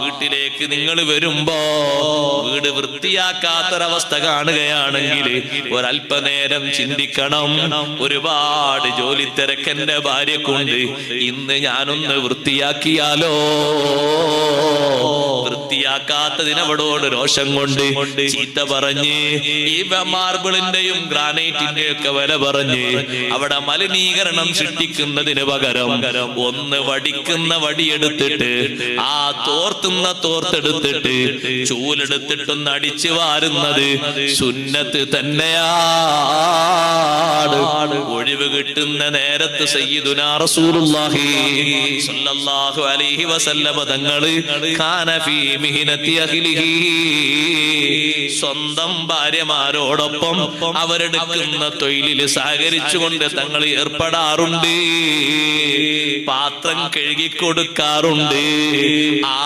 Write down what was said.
വീട്ടിലേക്ക് നിങ്ങൾ വരുമ്പോ വീട് വൃത്തിയാക്കാത്തൊരവസ്ഥ കാണുകയാണെങ്കിൽ ഒരല്പനേരം ചിന്തിക്കണം. ഒരുപാട് ജോലി തിരക്കെന്റെ ഭാര്യക്കുണ്ട്, ഇന്ന് ഞാനൊന്ന് വൃത്തിയാക്കിയാലോ? വൃത്തിയാക്കാത്തതിനവടോട് രോഷം കൊണ്ട് ചീത്ത പറഞ്ഞ് ഈ മാർബിളിന്റെയും ഗ്രാനൈറ്റിന്റെയും ഒക്കെ വില പറഞ്ഞ് അവിടെ മലിനീകരണം സൃഷ്ടിക്കുന്നതിന് പകരം ഒന്ന് വടിക്കുന്ന വടിയെടുത്തിട്ട് ആ തോർത്തെടുത്തിട്ട് ചൂലെടുത്തിട്ടൊന്ന് അടിച്ചു വാരുന്നത് സുന്നത്ത് തന്നെയാണ്. ഒഴിവ് കിട്ടുന്ന നേരത്ത് സയ്യിദുനാ റസൂലുള്ളാഹി സ്വല്ലല്ലാഹു അലൈഹി വസല്ലമ തങ്ങള് കാന ഫീ മിഹ്നതി അഹ്ലിഹി, സ്വന്തം ഭാര്യമാരോടൊപ്പം അവരെടുക്കുന്ന തൊഴിലിൽ സഹകരിച്ചുകൊണ്ട് തങ്ങൾ ഏർപ്പെടാറുണ്ട്. പാത്രം കഴുകിക്കൊടുക്കാറുണ്ട്.